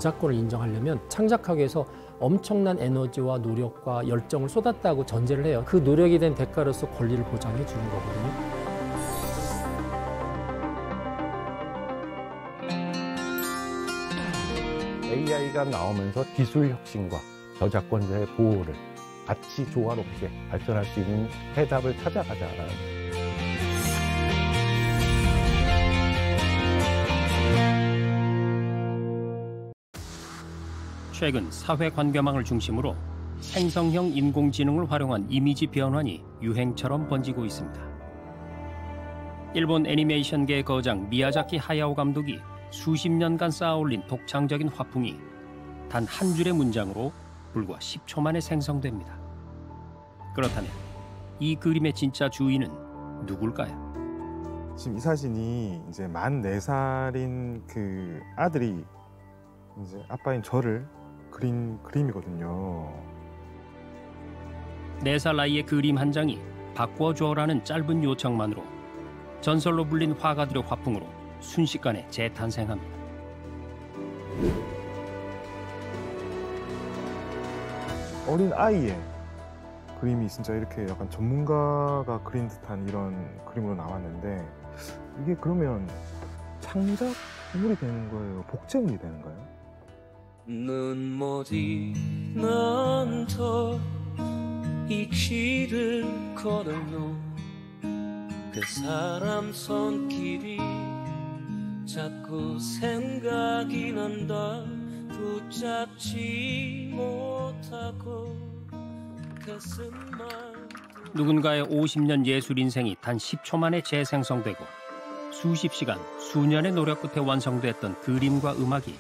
저작권을 인정하려면 창작하기 위해서 엄청난 에너지와 노력과 열정을 쏟았다고 전제를 해요. 그 노력이 된 대가로서 권리를 보장해 주는 거거든요. AI가 나오면서 기술 혁신과 저작권자의 보호를 같이 조화롭게 발전할 수 있는 해답을 찾아가자라는. 최근 사회 관계망을 중심으로 생성형 인공지능을 활용한 이미지 변환이 유행처럼 번지고 있습니다. 일본 애니메이션계의 거장 미야자키 하야오 감독이 수십 년간 쌓아올린 독창적인 화풍이 단 한 줄의 문장으로 불과 10초 만에 생성됩니다. 그렇다면 이 그림의 진짜 주인은 누굴까요? 지금 이 사진이 이제 만 4살인 그 아들이 이제 아빠인 저를 그린 그림이거든요. 4살 나이의 그림 한 장이 바꿔줘라는 짧은 요청만으로 전설로 불린 화가들의 화풍으로 순식간에 재탄생합니다. 어린 아이의 그림이 진짜 이렇게 약간 전문가가 그린 듯한 이런 그림으로 나왔는데 이게 그러면 창작물이 되는 거예요? 복제물이 되는 거예요? 눈물이 난터 이 길을 걸어요. 그 사람 손길이 자꾸 생각이 난다. 붙잡지 못하고 가슴만. 누군가의 50년 예술 인생이 단 10초 만에 재생성되고 수십 시간, 수년의 노력 끝에 완성됐던 그림과 음악이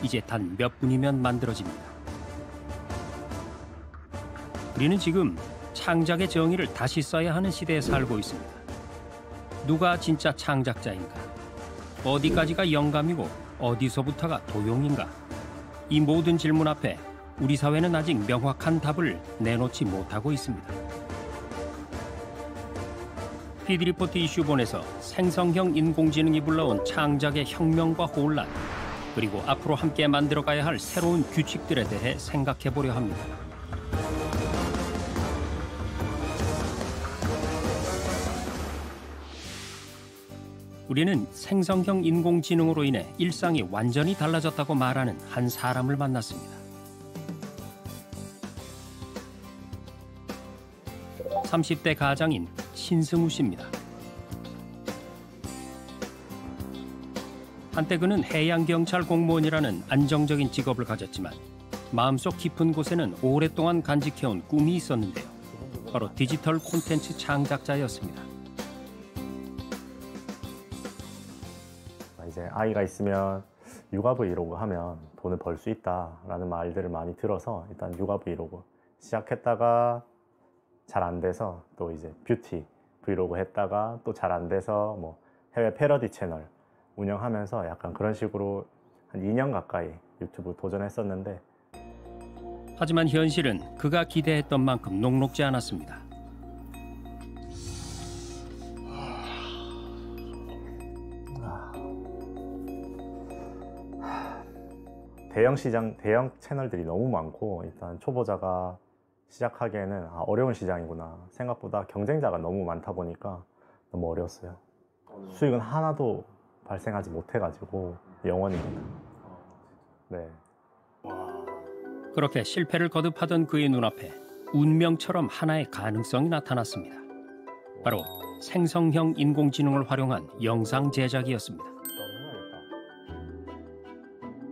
이제 단 몇 분이면 만들어집니다. 우리는 지금 창작의 정의를 다시 써야 하는 시대에 살고 있습니다. 누가 진짜 창작자인가? 어디까지가 영감이고 어디서부터가 도용인가? 이 모든 질문 앞에 우리 사회는 아직 명확한 답을 내놓지 못하고 있습니다. PD리포트 이슈본에서 생성형 인공지능이 불러온 창작의 혁명과 혼란, 그리고 앞으로 함께 만들어가야 할 새로운 규칙들에 대해 생각해보려 합니다. 우리는 생성형 인공지능으로 인해 일상이 완전히 달라졌다고 말하는 한 사람을 만났습니다. 30대 가장인 신승우 씨입니다. 한때 그는 해양경찰 공무원이라는 안정적인 직업을 가졌지만 마음속 깊은 곳에는 오랫동안 간직해온 꿈이 있었는데요. 바로 디지털 콘텐츠 창작자였습니다. 이제 아이가 있으면 육아 브이로그 하면 돈을 벌 수 있다라는 말들을 많이 들어서 일단 육아 브이로그 시작했다가 잘 안 돼서 또 이제 뷰티 브이로그 했다가 또 잘 안 돼서 뭐 해외 패러디 채널 운영하면서 약간 그런 식으로 한 2년 가까이 유튜브 도전했었는데, 하지만 현실은 그가 기대했던 만큼 녹록지 않았습니다. 대형 채널들이 너무 많고 일단 초보자가 시작하기에는 어려운 시장이구나. 생각보다 경쟁자가 너무 많다 보니까 너무 어려웠어요. 수익은 하나도 발생하지 못해가지고 영원입니다. 네. 그렇게 실패를 거듭하던 그의 눈앞에 운명처럼 하나의 가능성이 나타났습니다. 바로 생성형 인공지능을 활용한 영상 제작이었습니다.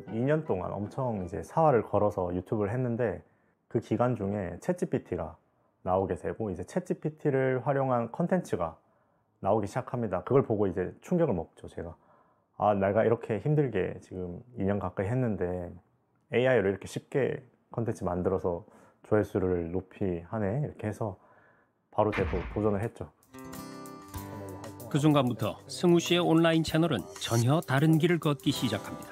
2년 동안 엄청 이제 사활을 걸어서 유튜브를 했는데 그 기간 중에 챗GPT가 나오게 되고 이제 챗GPT를 활용한 컨텐츠가 나오기 시작합니다. 그걸 보고 이제 충격을 먹죠, 제가. 아, 내가 이렇게 힘들게 지금 2년 가까이 했는데 AI로 이렇게 쉽게 컨텐츠 만들어서 조회수를 높이 하네, 이렇게 해서 바로 도전을 했죠. 그 순간부터 승우 씨의 온라인 채널은 전혀 다른 길을 걷기 시작합니다.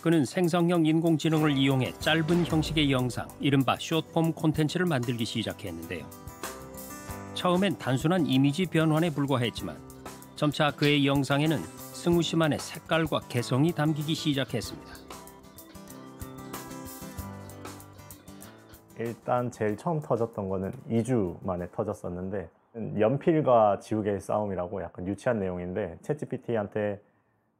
그는 생성형 인공지능을 이용해 짧은 형식의 영상, 이른바 숏폼 콘텐츠를 만들기 시작했는데요. 처음엔 단순한 이미지 변환에 불과했지만 점차 그의 영상에는 승우 씨만의 색깔과 개성이 담기기 시작했습니다. 일단 제일 처음 터졌던 거는 2주 만에 터졌었는데, 연필과 지우개의 싸움이라고 약간 유치한 내용인데 챗GPT한테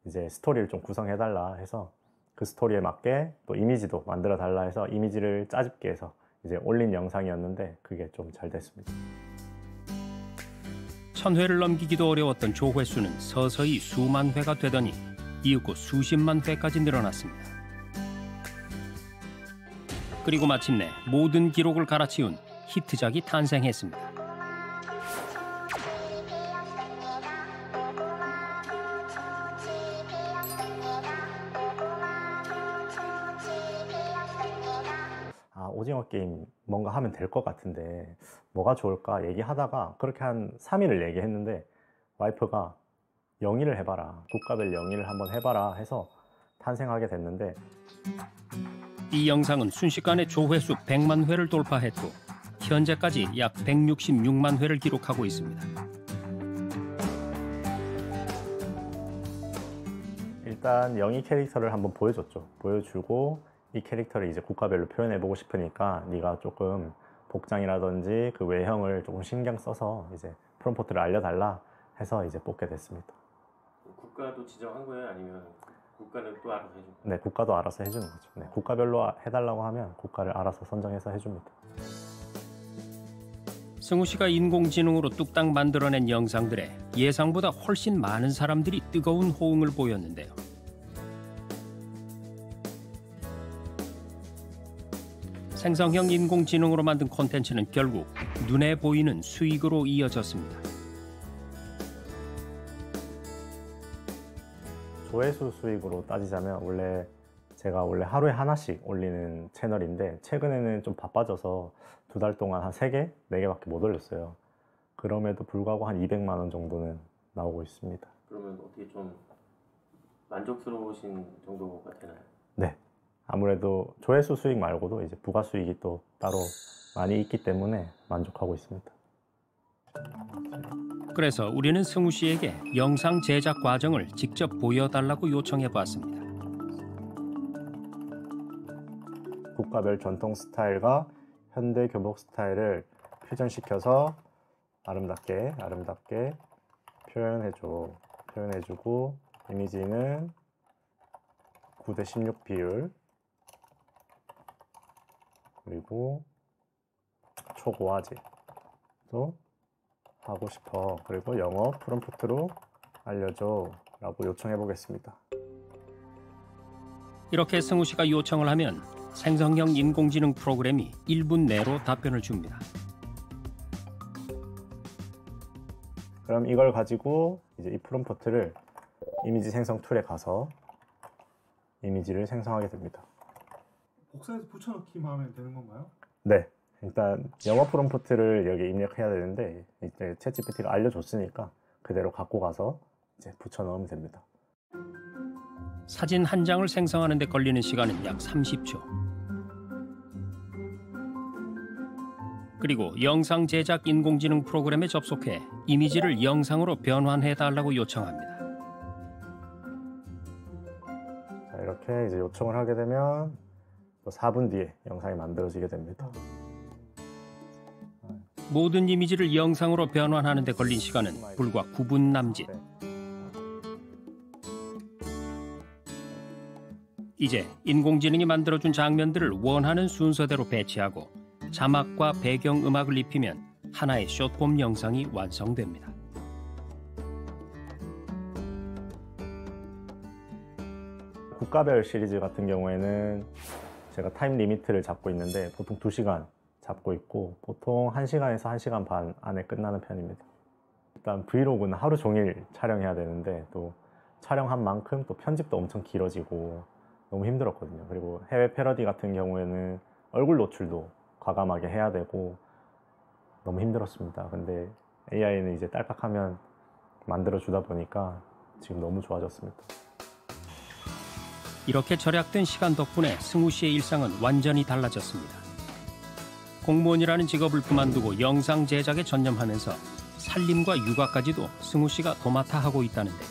이제 스토리를 좀 구성해달라 해서 그 스토리에 맞게 또 이미지도 만들어 달라 해서 이미지를 짜집게 해서 이제 올린 영상이었는데 그게 좀 잘 됐습니다. 1000회를 넘기기도 어려웠던 조회수는 서서히 수만 회가 되더니 이윽고 수십만 회까지 늘어났습니다. 그리고 마침내 모든 기록을 갈아치운 히트작이 탄생했습니다. 오징어 게임 뭔가 하면 될 것 같은데 뭐가 좋을까 얘기하다가 그렇게 한 3일을 얘기했는데 와이프가 영희를 해봐라, 국가별 영희를 한번 해봐라 해서 탄생하게 됐는데, 이 영상은 순식간에 조회수 100만 회를 돌파했고 현재까지 약 166만 회를 기록하고 있습니다. 일단 영희 캐릭터를 한번 보여줬죠. 보여주고 이 캐릭터를 이제 국가별로 표현해보고 싶으니까 네가 조금 복장이라든지 그 외형을 조금 신경 써서 이제 프롬프트를 알려달라 해서 이제 뽑게 됐습니다. 국가도 지정한 거예요? 아니면 국가는 또 알아서 해준 거예요? 네, 국가도 알아서 해주는 거죠. 네, 국가별로 해달라고 하면 국가를 알아서 선정해서 해줍니다. 승우 씨가 인공지능으로 뚝딱 만들어낸 영상들에 예상보다 훨씬 많은 사람들이 뜨거운 호응을 보였는데요. 생성형 인공지능으로 만든 콘텐츠는 결국 눈에 보이는 수익으로 이어졌습니다. 조회수 수익으로 따지자면 제가 원래 하루에 하나씩 올리는 채널인데 최근에는 좀 바빠져서 2달 동안 한 3개, 4개밖에 못 올렸어요. 그럼에도 불구하고 한 200만 원 정도는 나오고 있습니다. 그러면 어떻게 좀 만족스러우신 정도가 되나요? 네. 아무래도 조회수 수익 말고도 이제 부가 수익이 또 따로 많이 있기 때문에 만족하고 있습니다. 그래서 우리는 승우 씨에게 영상 제작 과정을 직접 보여달라고 요청해 봤습니다. 국가별 전통 스타일과 현대 교복 스타일을 퓨전시켜서 아름답게 표현해주고 이미지는 9:16 비율, 그리고 초고화질도 하고 싶어. 그리고 영어 프롬프트로 알려줘 라고 요청해 보겠습니다. 이렇게 승우 씨가 요청을 하면 생성형 인공지능 프로그램이 1분 내로 답변을 줍니다. 그럼 이걸 가지고 이제 이 프롬프트를 이미지 생성 툴에 가서 이미지를 생성하게 됩니다. 복사해서 붙여넣기만 하면 되는 건가요? 네, 일단 영어 프롬프트를 여기 입력해야 되는데 이제 챗GPT가 알려줬으니까 그대로 갖고 가서 이제 붙여 넣으면 됩니다. 사진 한 장을 생성하는 데 걸리는 시간은 약 30초. 그리고 영상 제작 인공지능 프로그램에 접속해 이미지를 영상으로 변환해달라고 요청합니다. 자, 이렇게 이제 요청을 하게 되면 또 4분 뒤에 영상이 만들어지게 됩니다. 모든 이미지를 영상으로 변환하는 데 걸린 시간은 불과 9분 남짓. 이제 인공지능이 만들어준 장면들을 원하는 순서대로 배치하고 자막과 배경음악을 입히면 하나의 숏폼 영상이 완성됩니다. 국가별 시리즈 같은 경우에는 제가 타임 리미트를 잡고 있는데 보통 2시간 잡고 있고 보통 1시간에서 1시간 반 안에 끝나는 편입니다. 일단 브이로그는 하루 종일 촬영해야 되는데 또 촬영한 만큼 또 편집도 엄청 길어지고 너무 힘들었거든요. 그리고 해외 패러디 같은 경우에는 얼굴 노출도 과감하게 해야 되고 너무 힘들었습니다. 근데 AI는 이제 딸깍하면 만들어주다 보니까 지금 너무 좋아졌습니다. 이렇게 절약된 시간 덕분에 승우 씨의 일상은 완전히 달라졌습니다. 공무원이라는 직업을 그만두고 영상 제작에 전념하면서 살림과 육아까지도 승우 씨가 도맡아 하고 있다는데요.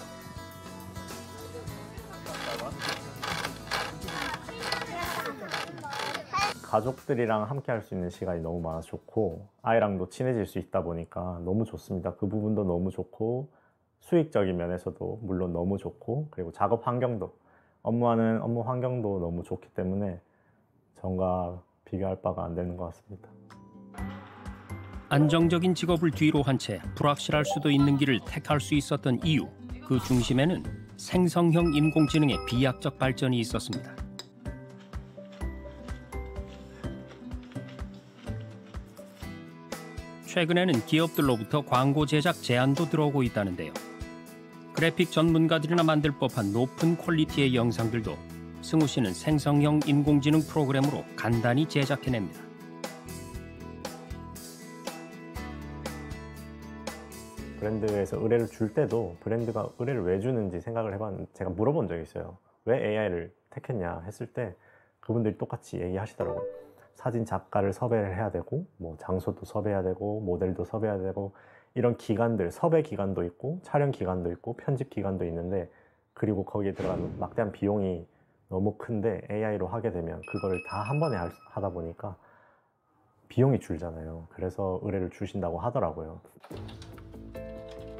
가족들이랑 함께 할 수 있는 시간이 너무 많아서 좋고 아이랑도 친해질 수 있다 보니까 너무 좋습니다. 그 부분도 너무 좋고 수익적인 면에서도 물론 너무 좋고 그리고 작업 환경도 업무하는 업무 환경도 너무 좋기 때문에 전과 비교할 바가 안 되는 것 같습니다. 안정적인 직업을 뒤로 한 채 불확실할 수도 있는 길을 택할 수 있었던 이유, 그 중심에는 생성형 인공지능의 비약적 발전이 있었습니다. 최근에는 기업들로부터 광고 제작 제안도 들어오고 있다는데요. 그래픽 전문가들이나 만들 법한 높은 퀄리티의 영상들도 승우 씨는 생성형 인공지능 프로그램으로 간단히 제작해냅니다. 브랜드에서 의뢰를 줄 때도 브랜드가 의뢰를 왜 주는지 생각을 해봤는데 제가 물어본 적이 있어요. 왜 AI를 택했냐 했을 때 그분들이 똑같이 얘기하시더라고요. 사진 작가를 섭외를 해야 되고 뭐 장소도 섭외해야 되고 모델도 섭외해야 되고 이런 기간들, 섭외 기간도 있고 촬영 기간도 있고 편집 기간도 있는데 그리고 거기에 들어가는 막대한 비용이 너무 큰데 AI로 하게 되면 그거를 다 한 번에 하다 보니까 비용이 줄잖아요. 그래서 의뢰를 주신다고 하더라고요.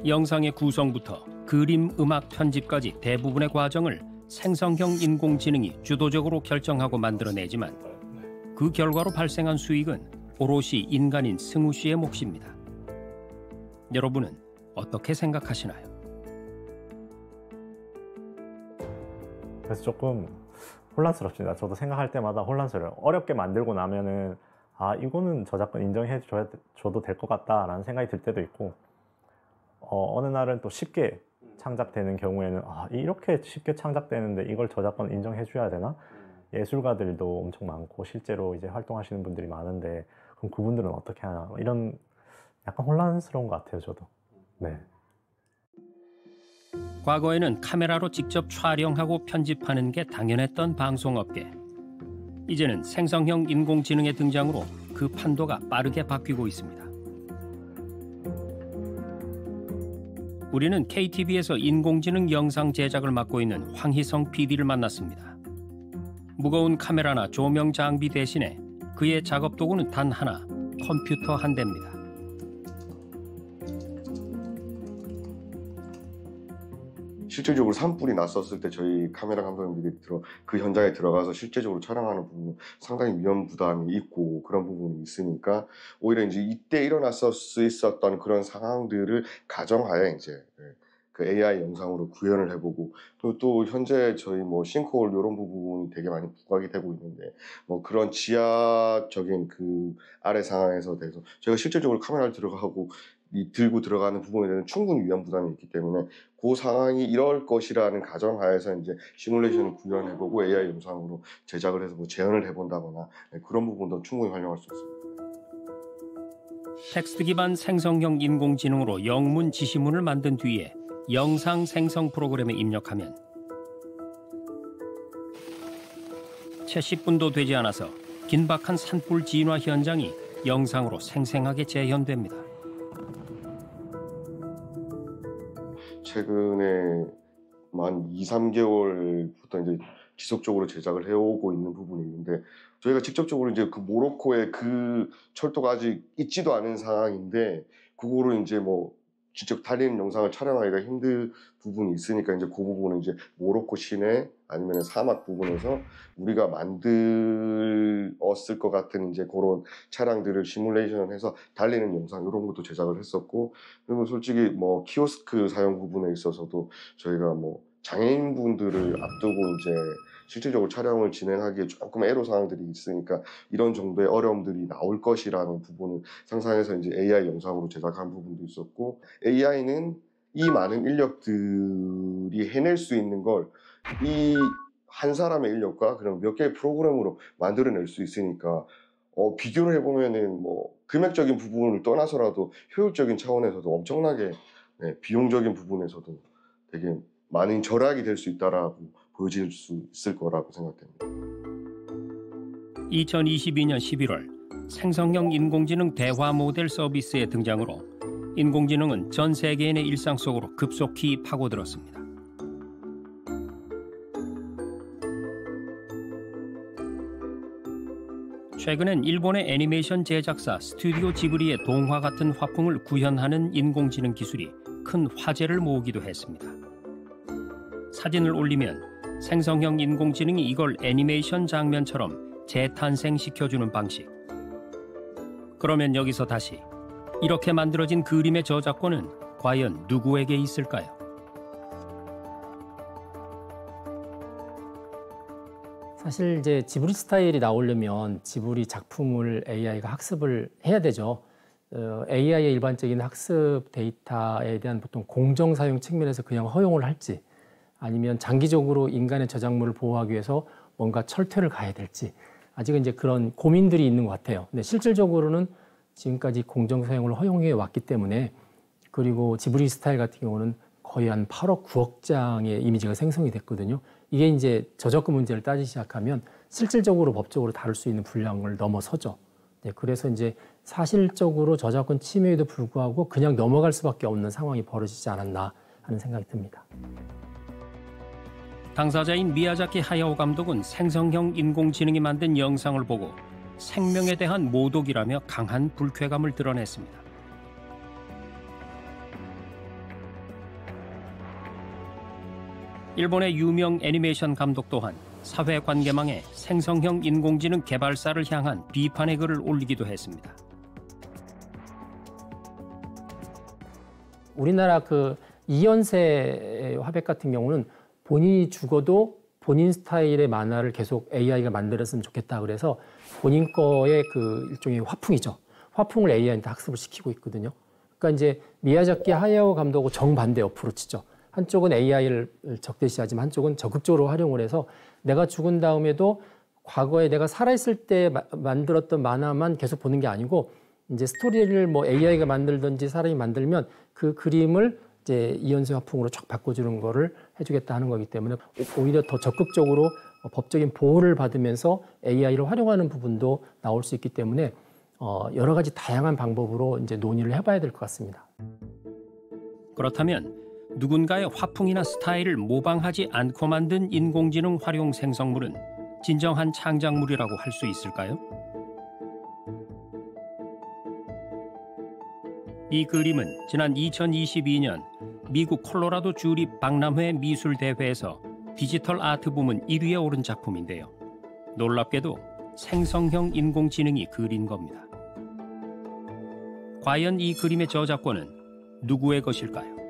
영상의 구성부터 그림, 음악 편집까지 대부분의 과정을 생성형 인공지능이 주도적으로 결정하고 만들어내지만 그 결과로 발생한 수익은 오롯이 인간인 승우 씨의 몫입니다. 여러분은 어떻게 생각하시나요? 그래서 조금 혼란스럽습니다. 저도 생각할 때마다 혼란스러워요. 어렵게 만들고 나면은 아 이거는 저작권 인정해 줘도 될 것 같다라는 생각이 들 때도 있고 어느 날은 또 쉽게 창작되는 경우에는 아 이렇게 쉽게 창작되는데 이걸 저작권 인정해 줘야 되나? 예술가들도 엄청 많고 실제로 이제 활동하시는 분들이 많은데 그럼 그분들은 어떻게 하나? 이런 약간 혼란스러운 것 같아요, 저도. 네. 과거에는 카메라로 직접 촬영하고 편집하는 게 당연했던 방송업계. 이제는 생성형 인공지능의 등장으로 그 판도가 빠르게 바뀌고 있습니다. 우리는 KTV에서 인공지능 영상 제작을 맡고 있는 황희성 PD를 만났습니다. 무거운 카메라나 조명 장비 대신에 그의 작업 도구는 단 하나, 컴퓨터 한 대입니다. 실질적으로 산불이 났었을 때 저희 카메라 감독님들이 그 현장에 들어가서 실제적으로 촬영하는 부분은 상당히 위험 부담이 있고 그런 부분이 있으니까 오히려 이제 이때 일어났을 수 있었던 그런 상황들을 가정하에 이제 그 AI 영상으로 구현을 해보고 또 현재 저희 뭐 싱크홀 이런 부분이 되게 많이 부각이 되고 있는데 뭐 그런 지하적인 그 아래 상황에서 대해서 제가 실질적으로 카메라를 들어가고 들고 들어가는 부분에 대해서 충분히 위험 부담이 있기 때문에 그 상황이 이럴 것이라는 가정하에서 이제 시뮬레이션을 구현해보고 AI 영상으로 제작을 해서 뭐 재현을 해본다거나 그런 부분도 충분히 활용할 수 있습니다. 텍스트 기반 생성형 인공지능으로 영문 지시문을 만든 뒤에 영상 생성 프로그램에 입력하면 채 10분도 되지 않아서 긴박한 산불 진화 현장이 영상으로 생생하게 재현됩니다. 최근에 한 2, 3개월부터 이제 지속적으로 제작을 해오고 있는 부분이 있는데 저희가 직접적으로 이제 그 모로코의 그 철도가 아직 있지도 않은 상황인데 그거를 이제 뭐 직접 달리는 영상을 촬영하기가 힘든 부분이 있으니까 이제 그 부분은 이제 모로코 시내 아니면 사막 부분에서 우리가 만들었을 것 같은 이제 그런 차량들을 시뮬레이션해서 달리는 영상 이런 것도 제작을 했었고 그리고 솔직히 뭐 키오스크 사용 부분에 있어서도 저희가 뭐 장애인분들을 앞두고 이제 실질적으로 촬영을 진행하기에 조금 애로사항들이 있으니까 이런 정도의 어려움들이 나올 것이라는 부분을 상상해서 이제 AI 영상으로 제작한 부분도 있었고 AI는 이 많은 인력들이 해낼 수 있는 걸 이 한 사람의 인력과 그럼 몇 개의 프로그램으로 만들어낼 수 있으니까 비교를 해보면은 뭐 금액적인 부분을 떠나서라도 효율적인 차원에서도 엄청나게 비용적인 부분에서도 되게 많은 절약이 될 수 있다라고 보여질 수 있을 거라고 생각됩니다. 2022년 11월 생성형 인공지능 대화 모델 서비스의 등장으로 인공지능은 전 세계인의 일상 속으로 급속히 파고들었습니다. 최근엔 일본의 애니메이션 제작사 스튜디오 지브리의 동화 같은 화풍을 구현하는 인공지능 기술이 큰 화제를 모으기도 했습니다. 사진을 올리면 생성형 인공지능이 이걸 애니메이션 장면처럼 재탄생시켜주는 방식. 그러면 여기서 다시 이렇게 만들어진 그림의 저작권은 과연 누구에게 있을까요? 사실 이제 지브리 스타일이 나오려면 지브리 작품을 AI가 학습을 해야 되죠. AI의 일반적인 학습 데이터에 대한 보통 공정 사용 측면에서 그냥 허용을 할지, 아니면 장기적으로 인간의 저작물을 보호하기 위해서 뭔가 철퇴를 가야 될지, 아직은 이제 그런 고민들이 있는 것 같아요. 근데 실질적으로는 지금까지 공정 사용을 허용해 왔기 때문에, 그리고 지브리 스타일 같은 경우는 거의 한 8억, 9억 장의 이미지가 생성이 됐거든요. 이게 이제 저작권 문제를 따지기 시작하면 실질적으로 법적으로 다룰 수 있는 분량을 넘어서죠. 네, 그래서 이제 사실적으로 저작권 침해에도 불구하고 그냥 넘어갈 수밖에 없는 상황이 벌어지지 않았나 하는 생각이 듭니다. 당사자인 미야자키 하야오 감독은 생성형 인공지능이 만든 영상을 보고 생명에 대한 모독이라며 강한 불쾌감을 드러냈습니다. 일본의 유명 애니메이션 감독 또한 사회관계망에 생성형 인공지능 개발사를 향한 비판의 글을 올리기도 했습니다. 우리나라 그 이연세 화백 같은 경우는 본인이 죽어도 본인 스타일의 만화를 계속 AI가 만들었으면 좋겠다 그래서 본인 거의 그 일종의 화풍이죠. 화풍을 AI한테 학습을 시키고 있거든요. 그러니까 이제 미야자키 하야오 감독하고 정반대 어프로치죠. 한쪽은 AI를 적대시하지만 한쪽은 적극적으로 활용을 해서 내가 죽은 다음에도 과거에 내가 살아있을 때 만들었던 만화만 계속 보는 게 아니고 이제 스토리를 뭐 AI가 만들든지 사람이 만들면 그 그림을 이제 이연세 화풍으로 쫙 바꿔주는 거를 해주겠다 하는 거기 때문에 오히려 더 적극적으로 법적인 보호를 받으면서 AI를 활용하는 부분도 나올 수 있기 때문에 여러 가지 다양한 방법으로 이제 논의를 해봐야 될 것 같습니다. 그렇다면 누군가의 화풍이나 스타일을 모방하지 않고 만든 인공지능 활용 생성물은 진정한 창작물이라고 할 수 있을까요? 이 그림은 지난 2022년 미국 콜로라도 주립 박람회 미술대회에서 디지털 아트 부문 1위에 오른 작품인데요. 놀랍게도 생성형 인공지능이 그린 겁니다. 과연 이 그림의 저작권은 누구의 것일까요?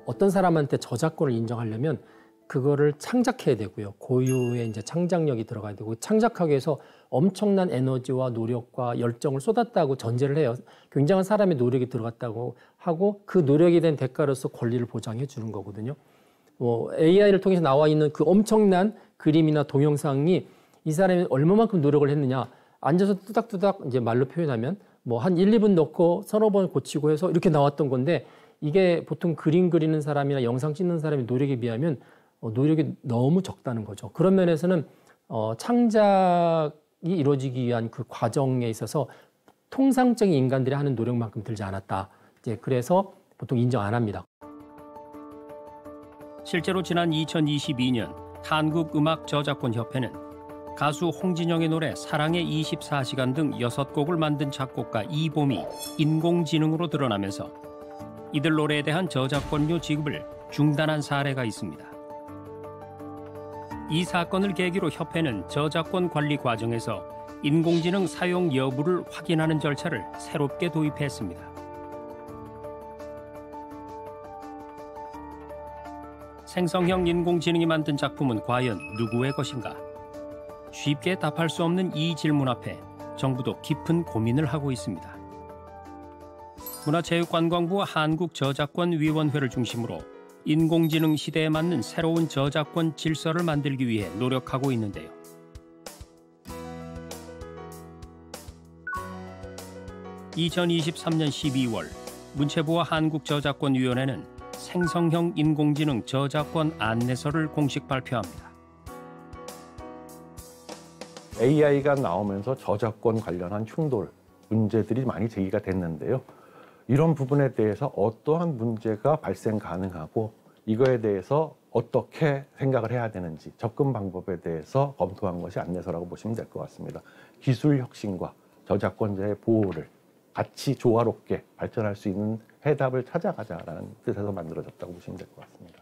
어떤 사람한테 저작권을 인정하려면 그거를 창작해야 되고요. 고유의 이제 창작력이 들어가야 되고 창작하기 위해서 엄청난 에너지와 노력과 열정을 쏟았다고 전제를 해요. 굉장한 사람의 노력이 들어갔다고 하고 그 노력에 대한 대가로서 권리를 보장해 주는 거거든요. AI를 통해서 나와 있는 그 엄청난 그림이나 동영상이 이 사람이 얼마만큼 노력을 했느냐 앉아서 뚜닥뚜닥 이제 말로 표현하면 뭐 한 1, 2분 넣고 서너 번 고치고 해서 이렇게 나왔던 건데 이게 보통 그림 그리는 사람이나 영상 찍는 사람의 노력에 비하면 노력이 너무 적다는 거죠. 그런 면에서는 창작이 이루어지기 위한 그 과정에 있어서 통상적인 인간들이 하는 노력만큼 들지 않았다. 이제 그래서 보통 인정 안 합니다. 실제로 지난 2022년 한국음악저작권협회는 가수 홍진영의 노래 사랑의 24시간 등 6곡을 만든 작곡가 이봄이 인공지능으로 드러나면서 이들 노래에 대한 저작권료 지급을 중단한 사례가 있습니다. 이 사건을 계기로 협회는 저작권 관리 과정에서 인공지능 사용 여부를 확인하는 절차를 새롭게 도입했습니다. 생성형 인공지능이 만든 작품은 과연 누구의 것인가? 쉽게 답할 수 없는 이 질문 앞에 정부도 깊은 고민을 하고 있습니다. 문화체육관광부와 한국저작권위원회를 중심으로 인공지능 시대에 맞는 새로운 저작권 질서를 만들기 위해 노력하고 있는데요. (2023년 12월) 문체부와 한국저작권위원회는 생성형 인공지능 저작권 안내서를 공식 발표합니다. AI가 나오면서 저작권 관련한 충돌, 문제들이 많이 제기가 됐는데요. 이런 부분에 대해서 어떠한 문제가 발생 가능하고 이거에 대해서 어떻게 생각을 해야 되는지 접근 방법에 대해서 검토한 것이 안내서라고 보시면 될 것 같습니다. 기술 혁신과 저작권자의 보호를 같이 조화롭게 발전할 수 있는 해답을 찾아가자라는 뜻에서 만들어졌다고 보시면 될 것 같습니다.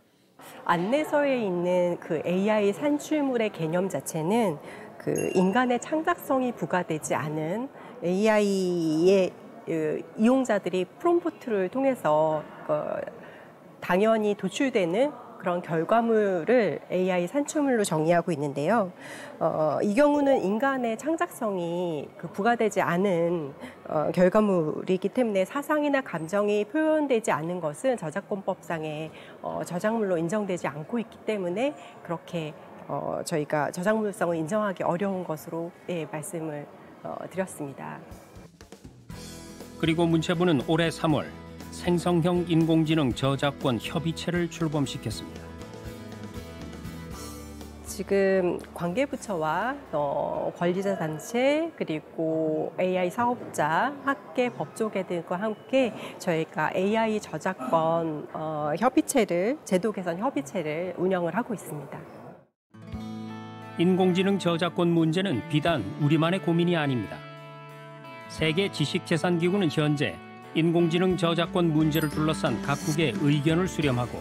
안내서에 있는 그 AI 산출물의 개념 자체는 그 인간의 창작성이 부과되지 않은 AI의 이용자들이 프롬프트를 통해서 당연히 도출되는 그런 결과물을 AI 산출물로 정의하고 있는데요. 이 경우는 인간의 창작성이 부과되지 않은 결과물이기 때문에 사상이나 감정이 표현되지 않는 것은 저작권법상의 저작물로 인정되지 않고 있기 때문에 그렇게 저희가 저작물성을 인정하기 어려운 것으로 말씀을 드렸습니다. 그리고 문체부는 올해 3월 생성형 인공지능 저작권 협의체를 출범시켰습니다. 지금 관계부처와 권리자 단체 그리고 AI 사업자, 학계, 법조계 등과 함께 저희가 AI 저작권 협의체를 제도 개선 협의체를 운영을 하고 있습니다. 인공지능 저작권 문제는 비단 우리만의 고민이 아닙니다. 세계 지식재산기구는 현재 인공지능 저작권 문제를 둘러싼 각국의 의견을 수렴하고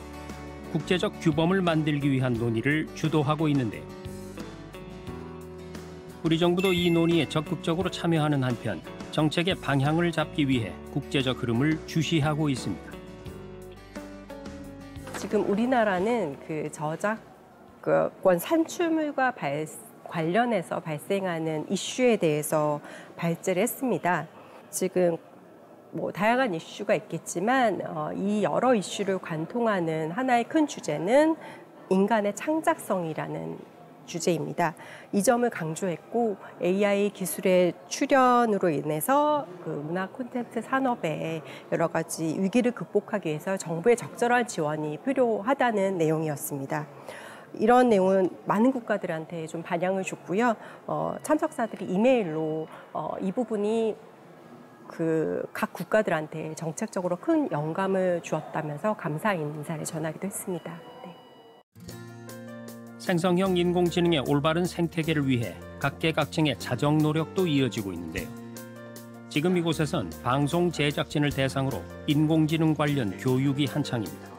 국제적 규범을 만들기 위한 논의를 주도하고 있는데요. 우리 정부도 이 논의에 적극적으로 참여하는 한편 정책의 방향을 잡기 위해 국제적 흐름을 주시하고 있습니다. 지금 우리나라는 그 저작권 산출물과 관련해서 발생하는 이슈에 대해서 발제를 했습니다. 지금 다양한 이슈가 있겠지만 이 여러 이슈를 관통하는 하나의 큰 주제는 인간의 창작성이라는 주제입니다. 이 점을 강조했고 AI 기술의 출현으로 인해서 그 문화 콘텐츠 산업의 여러 가지 위기를 극복하기 위해서 정부의 적절한 지원이 필요하다는 내용이었습니다. 이런 내용은 많은 국가들한테 좀 반영을 줬고요. 참석자들이 이메일로 이 부분이 각 국가들한테 정책적으로 큰 영감을 주었다면서 감사 인사를 전하기도 했습니다. 네. 생성형 인공지능의 올바른 생태계를 위해 각계각층의 자정 노력도 이어지고 있는데요. 지금 이곳에선 방송 제작진을 대상으로 인공지능 관련 교육이 한창입니다.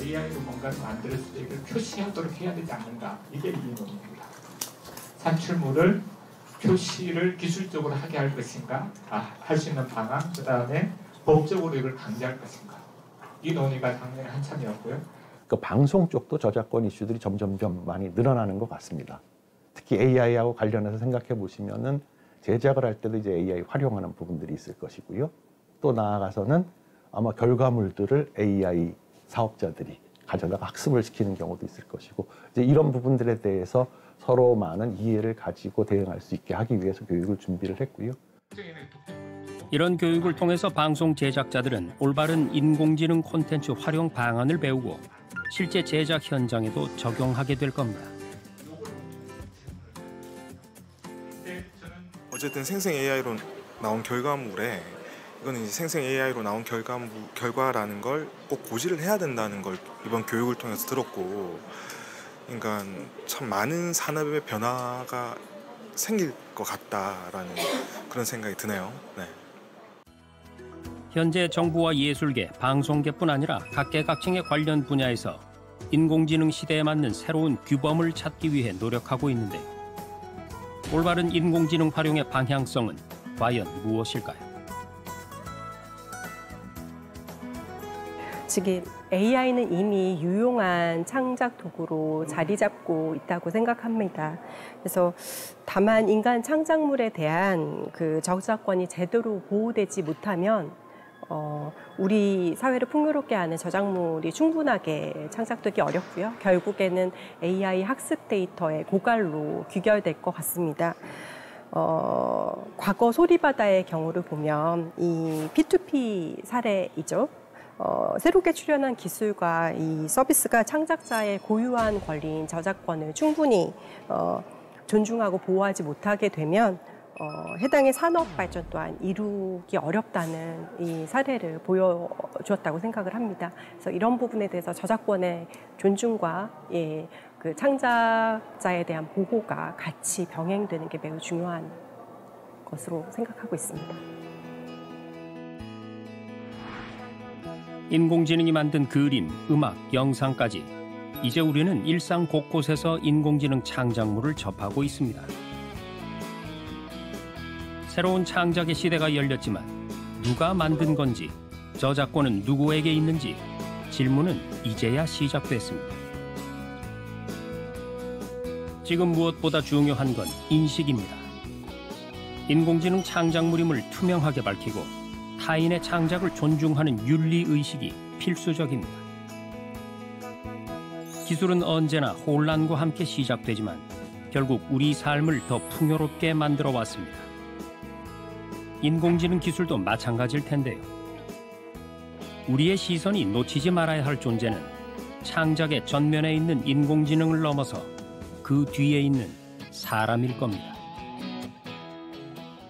AI로 뭔가를 만들었을 때 이걸 표시하도록 해야 되지 않는가, 이게 이론입니다. 산출물을 표시를 기술적으로 하게 할 것인가, 할 수 있는 방안, 그 다음에 법적으로 이걸 강제할 것인가, 이 논의가 작년에 한참이었고요. 그 방송 쪽도 저작권 이슈들이 점점점 많이 늘어나는 것 같습니다. 특히 AI하고 관련해서 생각해 보시면은 제작을 할 때도 이제 AI 활용하는 부분들이 있을 것이고요. 또 나아가서는 아마 결과물들을 AI 사업자들이 가져다가 학습을 시키는 경우도 있을 것이고, 이제 이런 부분들에 대해서 서로 많은 이해를 가지고 대응할 수 있게 하기 위해서 교육을 준비를 했고요. 이런 교육을 통해서 방송 제작자들은 올바른 인공지능 콘텐츠 활용 방안을 배우고 실제 제작 현장에도 적용하게 될 겁니다. 어쨌든 생성 AI로 나온 결과물에 이거는 이제 생성 AI로 나온 결과라는 걸 꼭 고지를 해야 된다는 걸 이번 교육을 통해서 들었고, 그러니까 참 많은 산업의 변화가 생길 것 같다라는 그런 생각이 드네요. 네. 현재 정부와 예술계, 방송계뿐 아니라 각계각층의 관련 분야에서 인공지능 시대에 맞는 새로운 규범을 찾기 위해 노력하고 있는데, 올바른 인공지능 활용의 방향성은 과연 무엇일까요? 지금 AI는 이미 유용한 창작 도구로 자리 잡고 있다고 생각합니다. 그래서 다만 인간 창작물에 대한 그 저작권이 제대로 보호되지 못하면 우리 사회를 풍요롭게 하는 저작물이 충분하게 창작되기 어렵고요. 결국에는 AI 학습 데이터의 고갈로 귀결될 것 같습니다. 과거 소리바다의 경우를 보면 이 P2P 사례이죠. 새롭게 출현한 기술과 이 서비스가 창작자의 고유한 권리인 저작권을 충분히 존중하고 보호하지 못하게 되면 해당의 산업 발전 또한 이루기 어렵다는 이 사례를 보여주었다고 생각을 합니다. 그래서 이런 부분에 대해서 저작권의 존중과 그 창작자에 대한 보호가 같이 병행되는 게 매우 중요한 것으로 생각하고 있습니다. 인공지능이 만든 그림, 음악, 영상까지 이제 우리는 일상 곳곳에서 인공지능 창작물을 접하고 있습니다. 새로운 창작의 시대가 열렸지만 누가 만든 건지, 저작권은 누구에게 있는지 질문은 이제야 시작됐습니다. 지금 무엇보다 중요한 건 인식입니다. 인공지능 창작물임을 투명하게 밝히고 타인의 창작을 존중하는 윤리의식이 필수적입니다. 기술은 언제나 혼란과 함께 시작되지만 결국 우리 삶을 더 풍요롭게 만들어 왔습니다. 인공지능 기술도 마찬가지일 텐데요. 우리의 시선이 놓치지 말아야 할 존재는 창작의 전면에 있는 인공지능을 넘어서 그 뒤에 있는 사람일 겁니다.